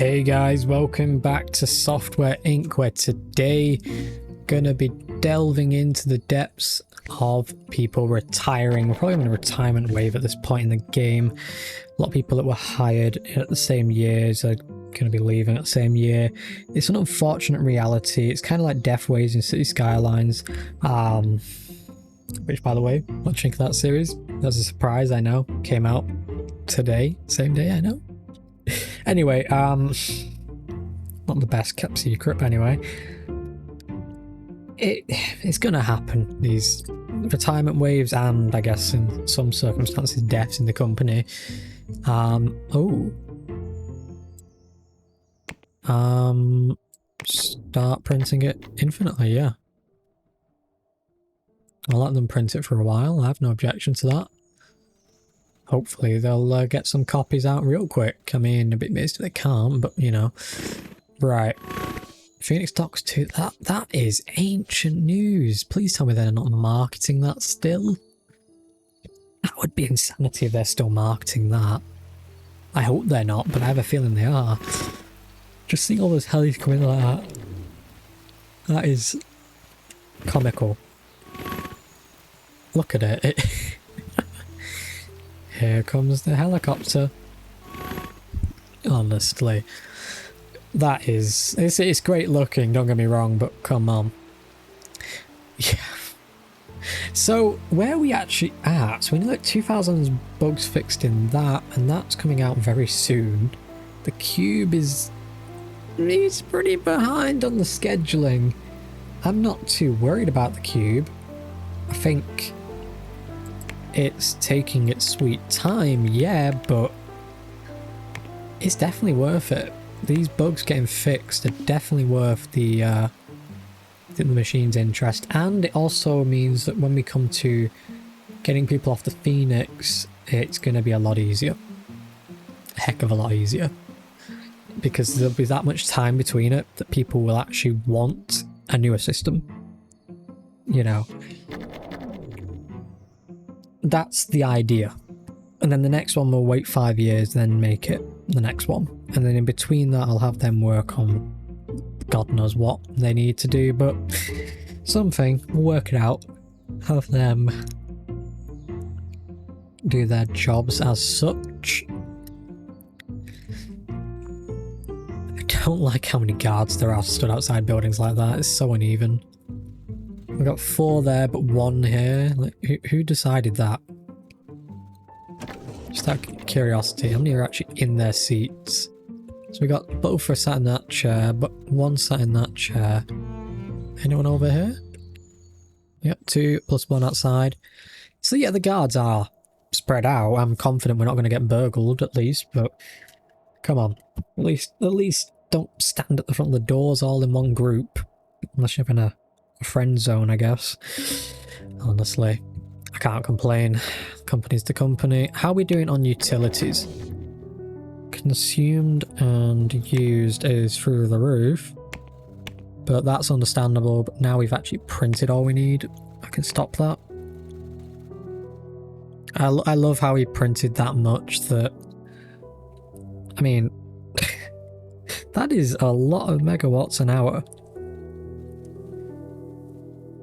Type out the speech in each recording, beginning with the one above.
Hey guys, welcome back to Software Inc, where today gonna be delving into the depths of people retiring. We're probably in a retirement wave at this point in the game. A lot of people that were hired at the same years are gonna be leaving at the same year. It's an unfortunate reality. It's kind of like Death Waves in City Skylines, which, by the way, what do you think of that series? That was a surprise, I know. Came out today, same day, I know. Anyway, not the best kept secret, but anyway, it's gonna happen. These retirement waves, and I guess in some circumstances deaths in the company. Start printing it infinitely. Yeah, I'll let them print it for a while. I have no objection to that. Hopefully they'll get some copies out real quick. I mean, a bit missed if they can't, but you know. Right. Phoenix Docs 2, that is ancient news. Please tell me they're not marketing that still. That would be insanity if they're still marketing that. I hope they're not, but I have a feeling they are. Just seeing all those helis coming like that. That is comical. Look at it. Here comes the helicopter. Honestly. That is... It's great looking, don't get me wrong, but come on. Yeah. So, where are we actually at? So we need like 2000s bugs fixed in that, and that's coming out very soon. The Cube is... It's pretty behind on the scheduling. I'm not too worried about the Cube. I think... It's taking its sweet time, yeah, but it's definitely worth it. These bugs getting fixed are definitely worth the machine's interest, and it also means that when we come to getting people off the Phoenix, it's going to be a lot easier. A heck of a lot easier. Because there'll be that much time between it that people will actually want a newer system. You know. That's the idea. And then the next one will wait 5 years, then make it the next one. And then in between that, I'll have them work on God knows what they need to do, but something, we'll work it out. Have them do their jobs as such. I don't like how many guards there are stood outside buildings like that. It's so uneven. We've got 4 there, but 1 here. Like, who decided that? Just out of curiosity, how many are actually in their seats? So we got both are sat in that chair, but 1 sat in that chair. Anyone over here? Yep, 2 plus 1 outside. So yeah, the guards are spread out. I'm confident we're not going to get burgled, at least, but come on. At least don't stand at the front of the doors all in one group. Unless you're in a friend zone, I guess. Honestly, I can't complain. Company's the company. How are we doing on utilities? Consumed and used is through the roof, but that's understandable. But now we've actually printed all we need. I can stop that. I love how he printed that much that... I mean, that is a lot of megawatts an hour.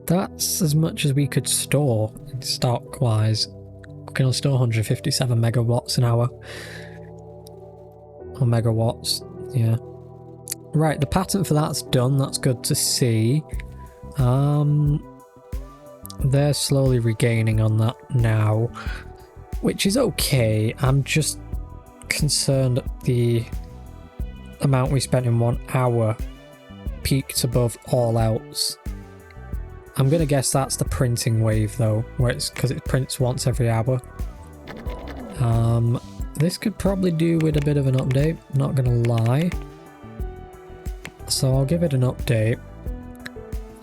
That's as much as we could store stock-wise. We can only store 157 megawatts an hour. Or megawatts, yeah. Right, the patent for that's done. That's good to see. They're slowly regaining on that now, which is okay. I'm just concerned that the amount we spent in 1 hour peaked above all else. I'm gonna guess that's the printing wave though, where it's because it prints once every hour. This could probably do with a bit of an update, not gonna lie. So I'll give it an update.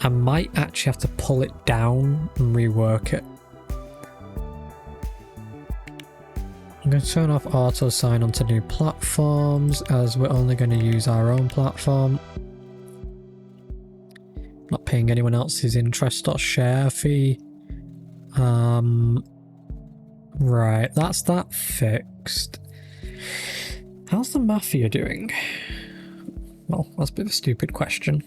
I might actually have to pull it down and rework it. I'm going to turn off auto sign onto new platforms, as we're only going to use our own platform. Not paying anyone else's interest or share fee. Right, that's that fixed. How's the Mafia doing? Well, that's a bit of a stupid question.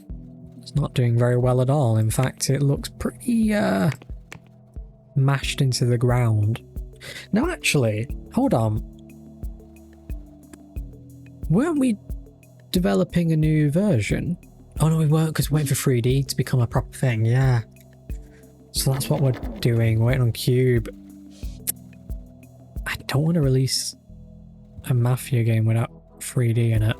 It's not doing very well at all. In fact, it looks pretty mashed into the ground. No, actually, hold on. Weren't we developing a new version? Oh no, we weren't, because we're waiting for 3D to become a proper thing. Yeah. So that's what we're doing, waiting on Cube. I don't want to release a Mafia game without 3D in it.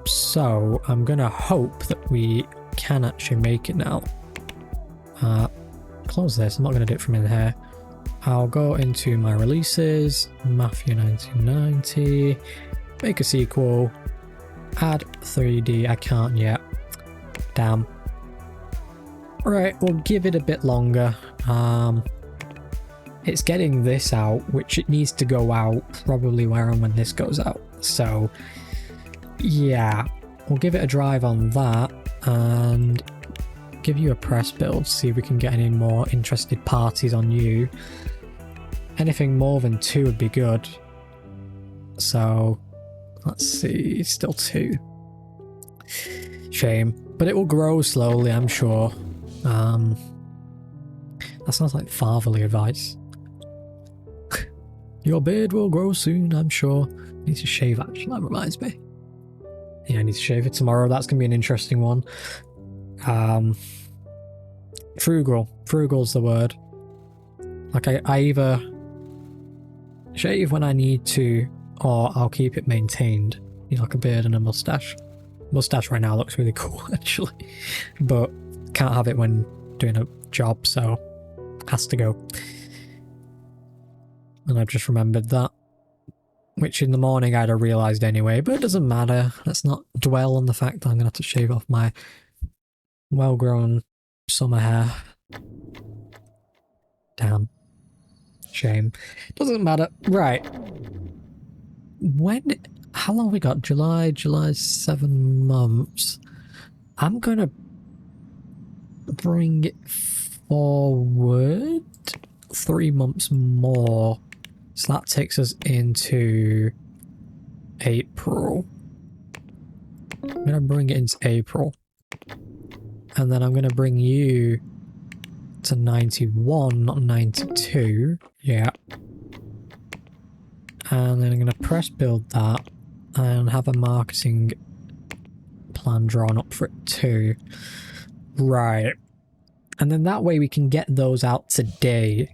So I'm gonna hope that we can actually make it now. Close this, I'm not gonna do it from in here. I'll go into my releases, Mafia 1990, make a sequel, add 3D, I can't yet. Damn. Right, we'll give it a bit longer. It's getting this out, which it needs to go out probably when this goes out. So yeah, we'll give it a drive on that and give you a press build, see if we can get any more interested parties on you. Anything more than 2 would be good. So let's see, still 2. Shame, but it will grow slowly, I'm sure. That sounds like fatherly advice. Your beard will grow soon, I'm sure. I need to shave, actually, that reminds me. Yeah, I need to shave it tomorrow. That's going to be an interesting one. Frugal. Frugal's the word. Like, I either shave when I need to, or I'll keep it maintained. You know, like a beard and a mustache. Mustache right now looks really cool, actually. But can't have it when doing a job, so has to go. And I've just remembered that. Which in the morning I'd have realised anyway, but it doesn't matter. Let's not dwell on the fact that I'm going to have to shave off my well-grown summer hair. Damn. Shame. Doesn't matter. Right. How long have we got? July's 7 months. I'm going to bring it forward 3 months more. So that takes us into April. I'm going to bring it into April. And then I'm going to bring you to 91, not 92. Yeah. And then I'm going to press build that and have a marketing plan drawn up for it too. Right. And then that way we can get those out today.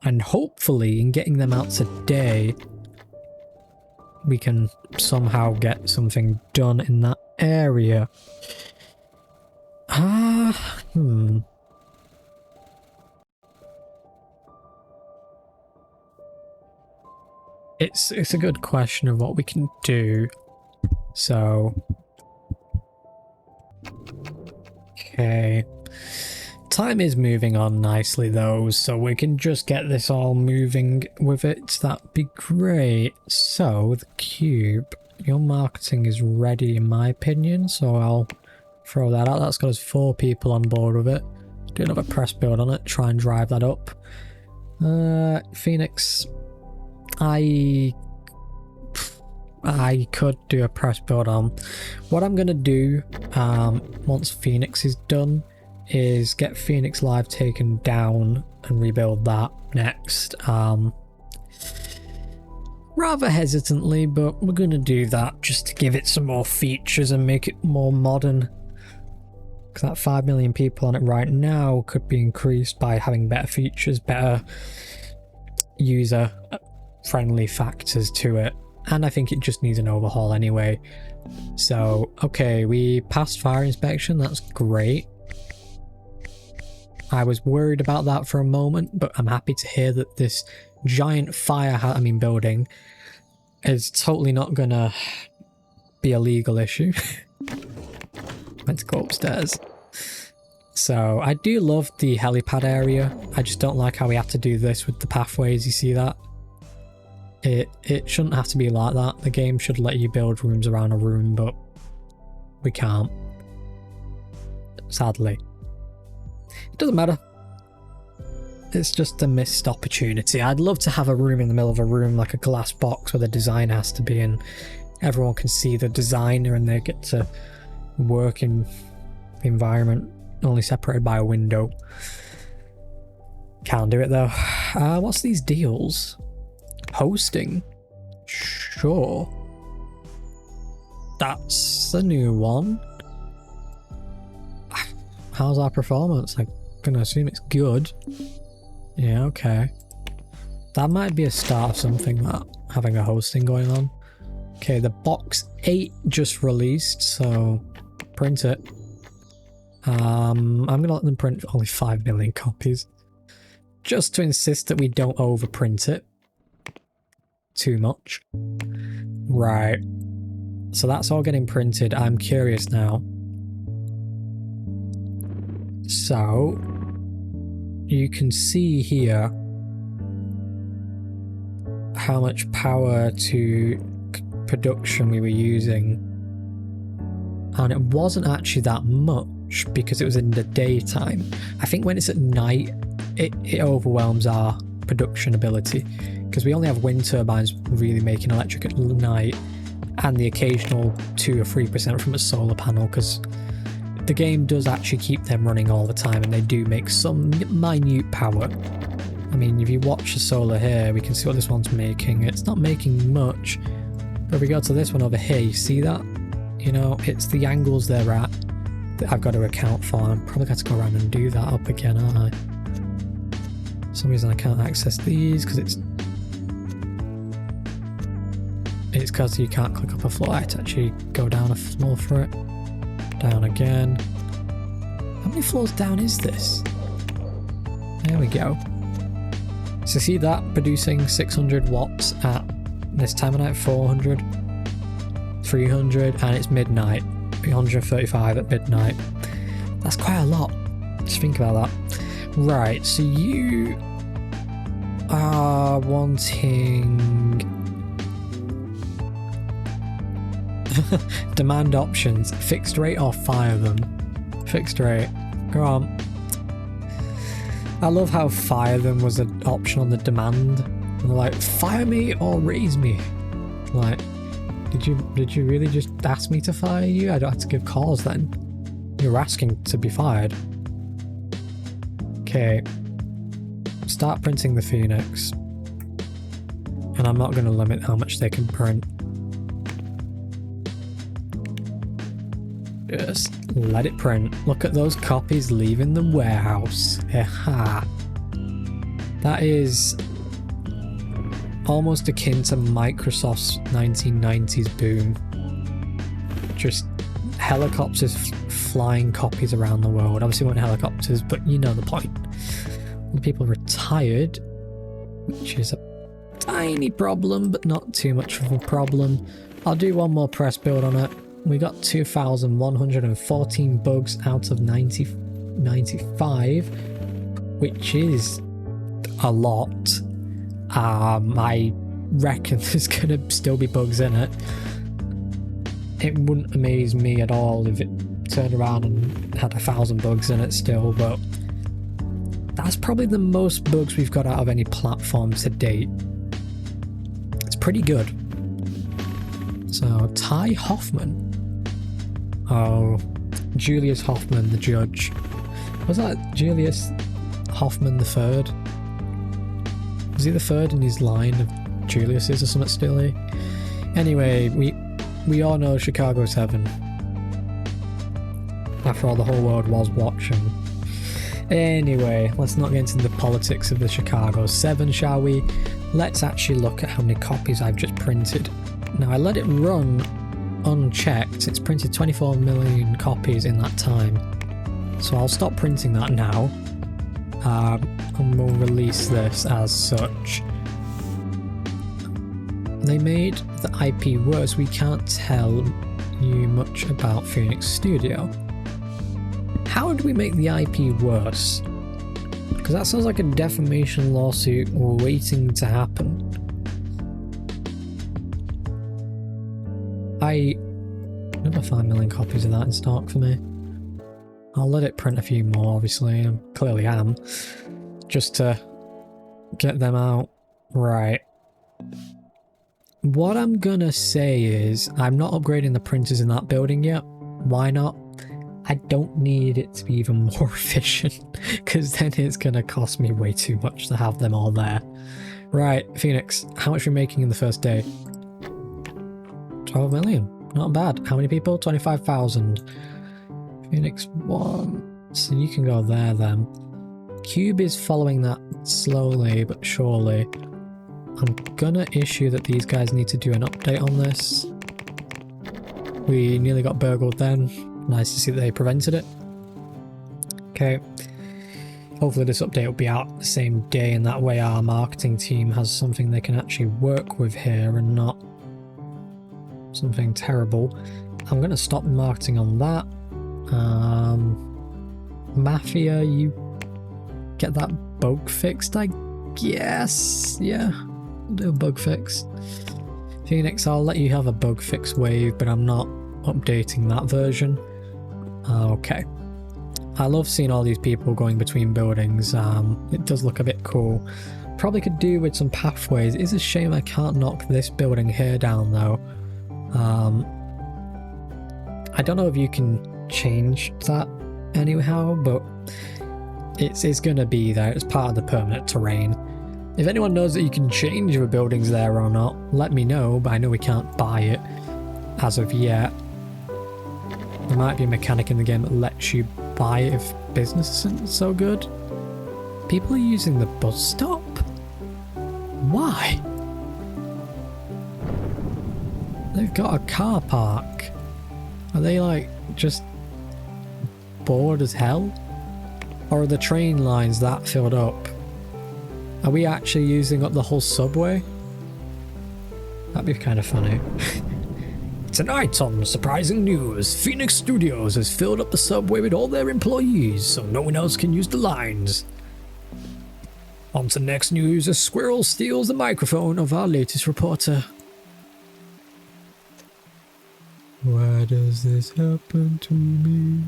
And hopefully in getting them out today, we can somehow get something done in that area. It's a good question of what we can do. So okay. Time is moving on nicely though, so we can just get this all moving with it. That'd be great. So, the cube, your marketing is ready in my opinion, so I'll throw that out. That's got us 4 people on board with it. Do another press build on it, try and drive that up. Phoenix, I could do a press build on. What I'm gonna do once Phoenix is done is get Phoenix Live taken down and rebuild that next. Rather hesitantly, but we're going to do that just to give it some more features and make it more modern. Because that 5 million people on it right now could be increased by having better features, better user-friendly factors to it. And I think it just needs an overhaul anyway. So, okay, we passed fire inspection, that's great. I was worried about that for a moment, but I'm happy to hear that this giant building is totally not gonna be a legal issue. Meant to go upstairs. So I do love the helipad area. I just don't like how we have to do this with the pathways. You see that? It shouldn't have to be like that. The game should let you build rooms around a room, but we can't. Sadly. It doesn't matter. It's just a missed opportunity. I'd love to have a room in the middle of a room, like a glass box where the design has to be, and everyone can see the designer and they get to work in the environment only separated by a window. Can't do it though. What's these deals? Hosting? Sure. That's a new one. How's our performance? I'm gonna assume it's good. Yeah, okay. That might be a start of something, that having a hosting going on. Okay, the box 8 just released, so print it. I'm gonna let them print only 5 million copies, just to insist that we don't overprint it too much. Right. So that's all getting printed. I'm curious now. So you can see here how much power to production we were using, and it wasn't actually that much because it was in the daytime. I think when it's at night it overwhelms our production ability, because we only have wind turbines really making electric at night, and the occasional 2 or 3% from a solar panel, because the game does actually keep them running all the time and they do make some minute power. I mean, if you watch the solar here, we can see what this one's making. It's not making much, but if we go to this one over here, you see that? You know, it's the angles they're at that I've got to account for. I'm probably got to go around and do that up again, aren't I? For some reason I can't access these because it's because you can't click up a floor. I have to actually go down a floor for it. Down again. How many floors down is this? There we go. So see that? Producing 600 watts at this time of night, 400, 300, and it's midnight. 135 at midnight. That's quite a lot. Just think about that. Right, so you are wanting demand options, fixed rate or fire them? Fixed rate. Go on. I love how fire them was an option on the demand. And they're like, fire me or raise me. Like, did you really just ask me to fire you? I don't have to give cause then. You're asking to be fired. Okay. Start printing the Phoenix. And I'm not going to limit how much they can print. Just let it print. Look at those copies leaving the warehouse. Aha. That is almost akin to Microsoft's 1990s boom. Just helicopters flying copies around the world. Obviously, weren't helicopters, but you know the point. The people retired, which is a tiny problem, but not too much of a problem. I'll do one more press build on it. We got 2,114 bugs out of 95, which is a lot. I reckon there's gonna still be bugs in it. It wouldn't amaze me at all if it turned around and had 1,000 bugs in it still, but that's probably the most bugs we've got out of any platform to date. It's pretty good. So, Ty Hoffman. Oh, Julius Hoffman, the judge. Was that Julius Hoffman the third? Was he the third in his line of Julius's or something still? Anyway, we all know Chicago 7. After all, the whole world was watching. Anyway, let's not get into the politics of the Chicago 7, shall we? Let's actually look at how many copies I've just printed. Now, I let it run unchecked. It's printed 24 million copies in that time. So I'll stop printing that now. And we'll release this as such. They made the IP worse. We can't tell you much about Phoenix Studio. How do we make the IP worse? Because that sounds like a defamation lawsuit waiting to happen. Another 5 million copies of that in stock for me. I'll let it print a few more, obviously. I clearly am. Just to get them out. Right. what I'm gonna say is I'm not upgrading the printers in that building yet. Why not? I don't need it to be even more efficient, because then it's gonna cost me way too much to have them all there. Right, Phoenix, how much are you making in the first day? 12 million. Not bad. How many people? 25,000. Phoenix 1. So you can go there then. Cube is following that slowly but surely. I'm gonna issue that these guys need to do an update on this. We nearly got burgled then. Nice to see that they prevented it. Okay. Hopefully this update will be out the same day, and that way our marketing team has something they can actually work with here and not something terrible. I'm going to stop marketing on that. Mafia, you get that bug fixed, I guess. Yeah, I'll do a bug fix. Phoenix, I'll let you have a bug fix wave, but I'm not updating that version. Okay. I love seeing all these people going between buildings. It does look a bit cool. Probably could do with some pathways. It's a shame I can't knock this building here down though. I don't know if you can change that anyhow, but it's gonna be there. It's part of the permanent terrain. If anyone knows that you can change the buildings there or not, let me know, but I know we can't buy it as of yet. There might be a mechanic in the game that lets you buy it if business isn't so good. People are using the bus stop? Why? They've got a car park. Are they like just bored as hell? Or are the train lines that filled up? Are we actually using up the whole subway? That'd be kind of funny. Tonight on Surprising News, Phoenix Studios has filled up the subway with all their employees so no one else can use the lines. On to next news, a squirrel steals the microphone of our latest reporter. Why does this happen to me?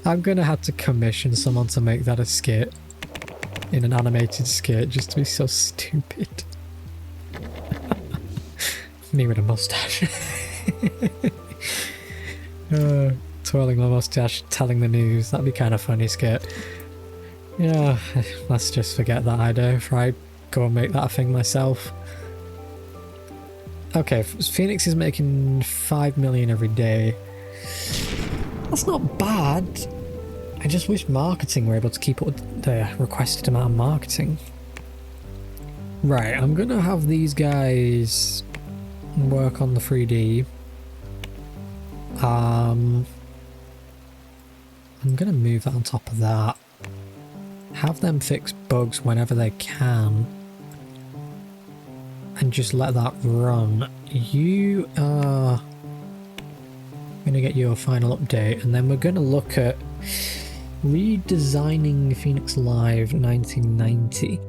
I'm gonna have to commission someone to make that a skit. In an animated skit, just to be so stupid. Me with a mustache. Twirling my mustache, telling the news. That'd be kind of funny skit. Yeah, let's just forget that idea if I go and make that a thing myself. Okay, Phoenix is making 5 million every day. That's not bad. I just wish marketing were able to keep up with the requested amount of marketing. Right, I'm gonna have these guys work on the 3D. I'm gonna move that on top of that. Have them fix bugs whenever they can. And just let that run. You are gonna get your final update, and then we're gonna look at redesigning Phoenix Live 1990.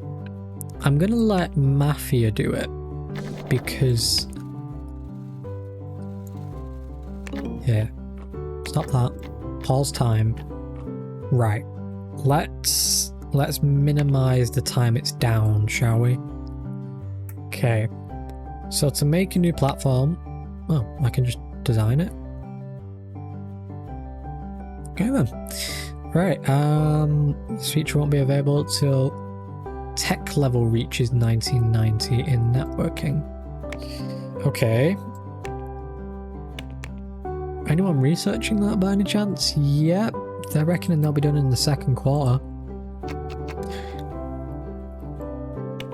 I'm gonna let Mafia do it because yeah, stop that. Pause time. Right. Let's minimize the time it's down, shall we? Okay. So to make a new platform, oh, I can just design it. Okay then. Right, this feature won't be available till tech level reaches 1990 in networking. Okay. Anyone researching that by any chance? Yep, they're reckoning they'll be done in the second quarter.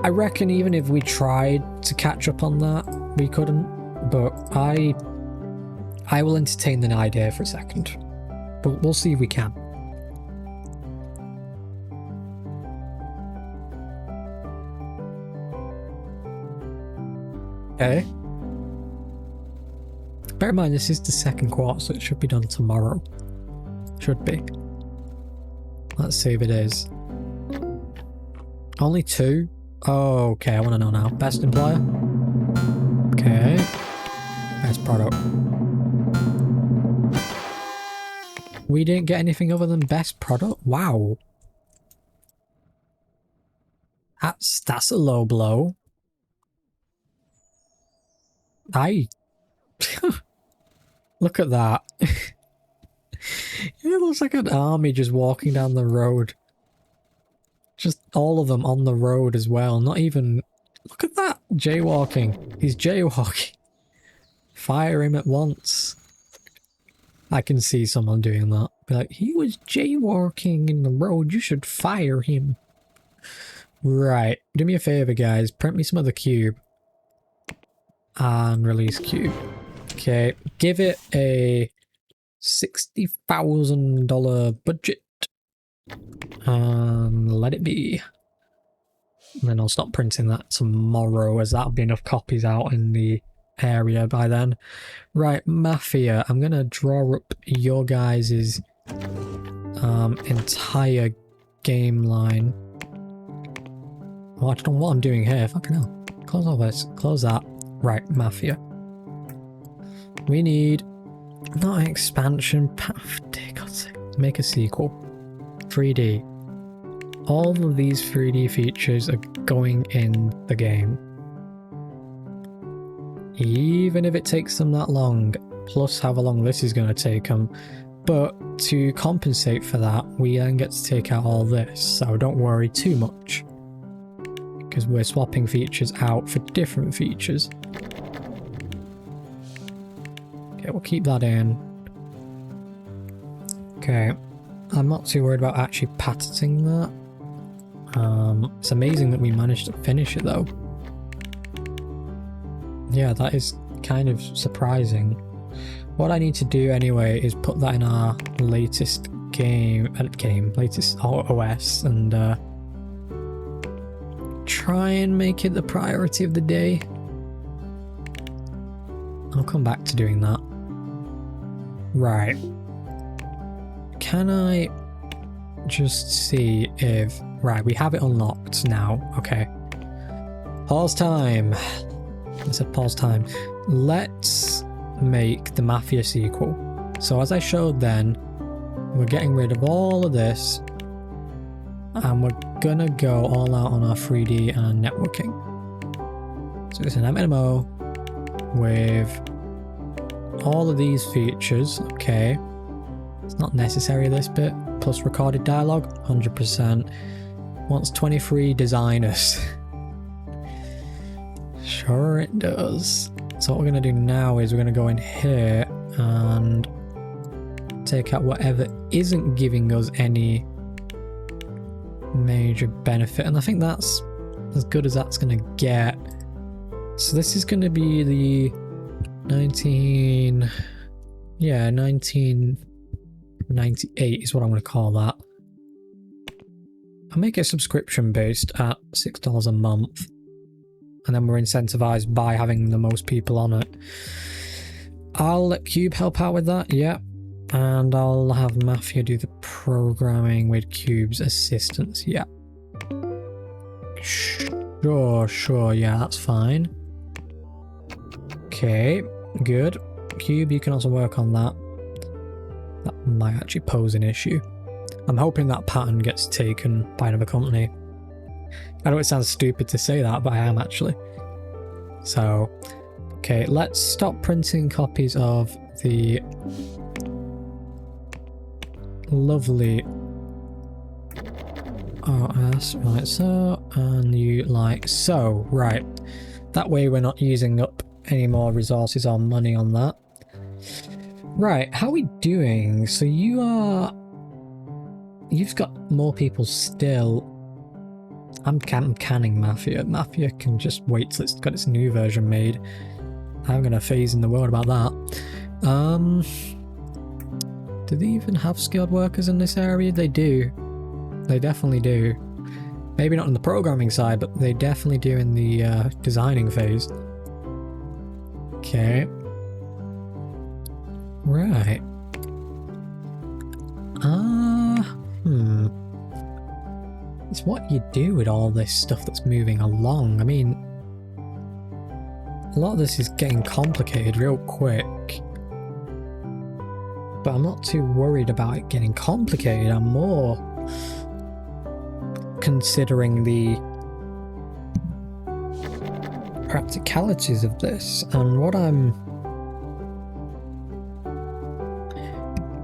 I reckon even if we tried to catch up on that, we couldn't, but I will entertain the idea for a second. But we'll see if we can. Okay. Bear in mind, this is the second quarter, so it should be done tomorrow. Should be. Let's see if it is. Only 2? Oh, okay, I want to know now. Best employer? Okay. Best product. We didn't get anything other than best product? Wow. That's a low blow. Look at that. It looks like an army just walking down the road. Just all of them on the road as well. Not even... Look at that! Jaywalking. He's jaywalking. Fire him at once. I can see someone doing that. Be like, he was jaywalking in the road. You should fire him. Right. Do me a favor, guys. Print me some other cube. And release cube. Okay. Give it a $60,000 budget. And let it be. And then I'll stop printing that tomorrow, as that'll be enough copies out in the area by then. Right, Mafia. I'm gonna draw up your guys' entire game line. Oh, I don't know what I'm doing here. Fucking hell. Close all this. Close that. Right, Mafia. We need not an expansion path. Dear God's sake. Make a sequel. 3D. All of these 3D features are going in the game. Even if it takes them that long, plus however long this is going to take them. But to compensate for that, we then get to take out all this, so don't worry too much. Because we're swapping features out for different features. Okay, we'll keep that in. Okay, I'm not too worried about actually patenting that. It's amazing that we managed to finish it though. Yeah, that is kind of surprising. What I need to do anyway is put that in our latest latest OS, and try and make it the priority of the day. I'll come back to doing that. Right. Can I just see if... Right, we have it unlocked now. Okay. Pause time. I said pause time. Let's make the Mafia sequel. So as I showed then, we're getting rid of all of this, and we're gonna go all out on our 3D and networking. So it's an MMO with all of these features. Okay, it's not necessary, this bit. Plus recorded dialogue, 100%. Wants 23 designers. Sure it does. So what we're going to do now is we're going to go in here and take out whatever isn't giving us any major benefit. And I think that's as good as that's going to get. So this is going to be the 1998 is what I'm going to call that. I'll make it subscription based at $6 a month. And then we're incentivized by having the most people on it. I'll let Cube help out with that, yeah. And I'll have Mafia do the programming with Cube's assistance, yeah. Sure, yeah, that's fine. Okay, good. Cube, you can also work on that. That might actually pose an issue. I'm hoping that pattern gets taken by another company. I know it sounds stupid to say that, but I am actually. So, okay, let's stop printing copies of the lovely RS, right, so, and you like so, right. That way we're not using up any more resources or money on that. Right, how are we doing? So you've got more people still. I'm canning Mafia. Mafia can just wait till it's got its new version made. I'm gonna phase in the world about that. Do they even have skilled workers in this area? They do. They definitely do. Maybe not on the programming side, but they definitely do in the designing phase. Okay. Right. It's what you do with all this stuff that's moving along. I mean, a lot of this is getting complicated real quick. But I'm not too worried about it getting complicated. I'm more considering the practicalities of this, and what I'm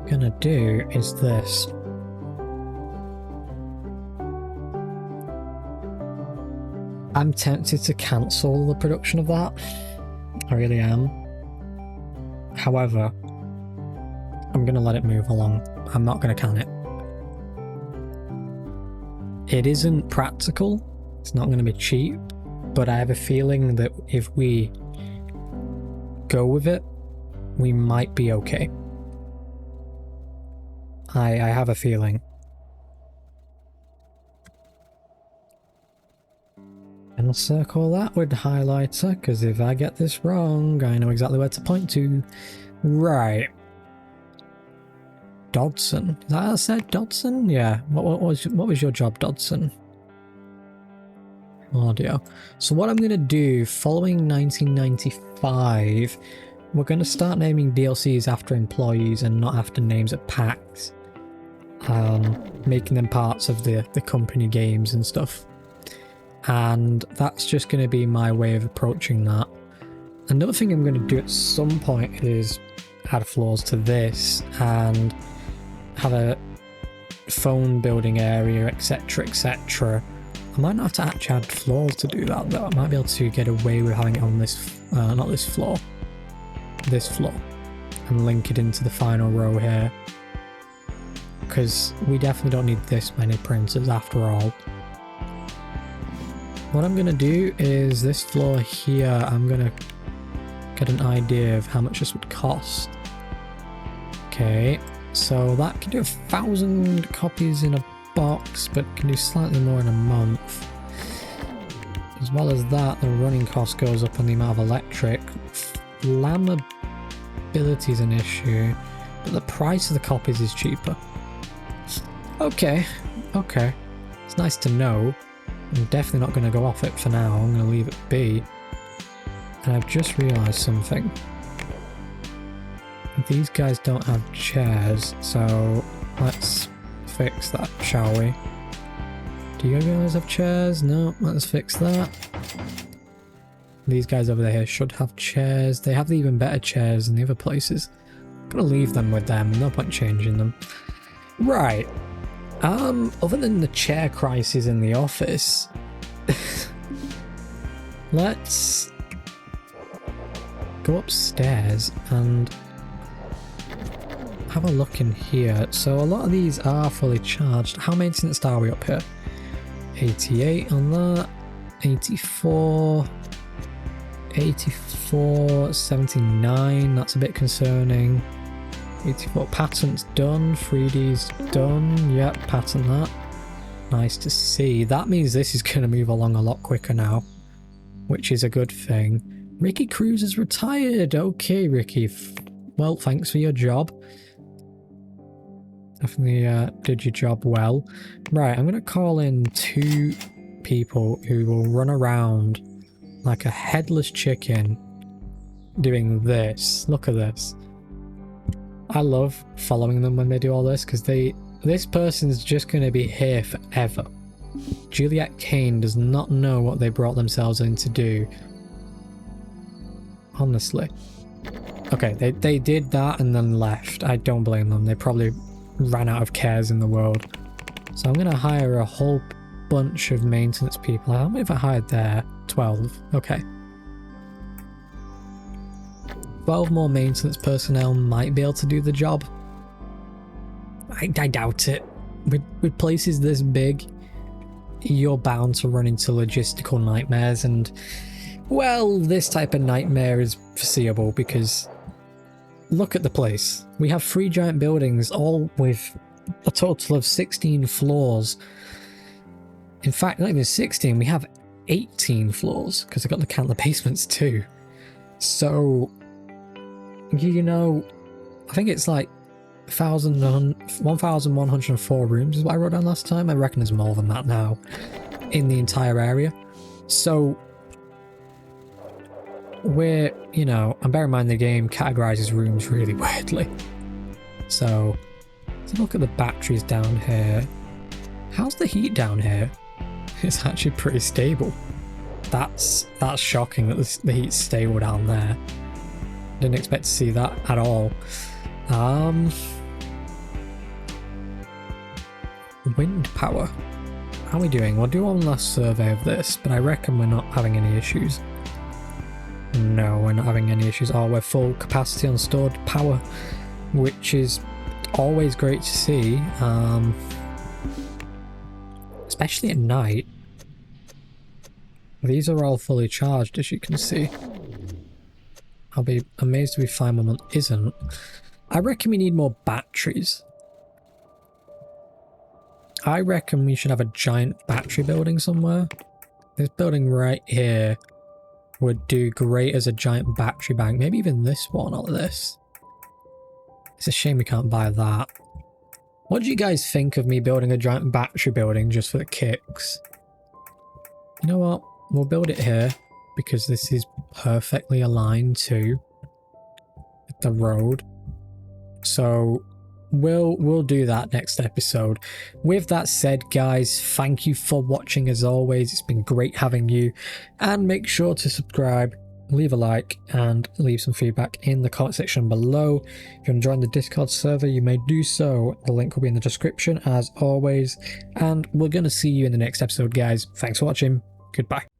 gonna do is this. I'm tempted to cancel the production of that. I really am. However, I'm gonna let it move along. I'm not gonna can it. It isn't practical. It's not gonna be cheap, but I have a feeling that if we go with it, we might be okay. I have a feeling. And I'll circle that with the highlighter, because if I get this wrong, I know exactly where to point to. Right. Dodson. Is that how I said? Dodson? Yeah. What was your job, Dodson? Audio. So what I'm going to do, following 1995, we're going to start naming DLCs after employees and not after names of packs. Making them parts of the company games and stuff. And that's just going to be my way of approaching that. Another thing I'm going to do at some point is add floors to this and have a phone building area, etc, etc. I might not have to actually add floors to do that though. I might be able to get away with having it on this, not this floor, and link it into the final row here. Because we definitely don't need this many printers after all. What I'm going to do is this floor here, I'm going to get an idea of how much this would cost. Okay, so that can do 1,000 copies in a box, but can do slightly more in a month. As well as that, the running cost goes up on the amount of electric. Flammability is an issue, but the price of the copies is cheaper. Okay, okay. It's nice to know. I'm definitely not going to go off it for now. I'm going to leave it be. And I've just realised something. These guys don't have chairs, so let's fix that, shall we? Do you guys have chairs? No, let's fix that. These guys over there should have chairs. They have the even better chairs than the other places. I'm going to leave them with them. No point changing them. Right. Other than the chair crisis in the office, let's go upstairs and have a look in here. So a lot of these are fully charged. How maintenance are we up here? 88 on that, 84, 84, 79, that's a bit concerning. 84 patents done, 3D's done, yep, patent that. Nice to see. That means this is going to move along a lot quicker now, which is a good thing. Ricky Cruz is retired. Okay, Ricky. Well, thanks for your job. Definitely did your job well. Right, I'm going to call in 2 people who will run around like a headless chicken doing this. Look at this. I love following them when they do all this, because this person's just going to be here forever. Juliet Kane does not know what they brought themselves in to do. Honestly. Okay, they did that and then left. I don't blame them. They probably ran out of cares in the world. So I'm going to hire a whole bunch of maintenance people. How many have I hired there? 12. Okay. 12 more maintenance personnel might be able to do the job. I doubt it. With places this big, you're bound to run into logistical nightmares, and, well, this type of nightmare is foreseeable because look at the place. We have 3 giant buildings, all with a total of 16 floors. In fact, not even 16, we have 18 floors, because I've got to count the basements too. So, you know, I think it's like 1,104 rooms is what I wrote down last time. I reckon there's more than that now in the entire area. So we're, you know, and bear in mind the game categorizes rooms really weirdly. So let's look at the batteries down here. How's the heat down here? It's actually pretty stable. That's shocking that the heat's stable down there. Didn't expect to see that at all. Wind power. How are we doing? We'll do one last survey of this, but I reckon we're not having any issues. No, we're not having any issues. Oh, we're full capacity on stored power, which is always great to see, especially at night. These are all fully charged, as you can see. I'll be amazed if we find one that isn't. I reckon we need more batteries. I reckon we should have a giant battery building somewhere. This building right here would do great as a giant battery bank. Maybe even this one or this. It's a shame we can't buy that. What do you guys think of me building a giant battery building just for the kicks? You know what? We'll build it here because this is perfectly aligned to the road. So we'll do that next episode. With that said, guys, thank you for watching as always. It's been great having you, and make sure to subscribe, leave a like, and leave some feedback in the comment section below. If you're enjoying the Discord server, you may do so. The link will be in the description as always, and we're going to see you in the next episode, guys. Thanks for watching. Goodbye.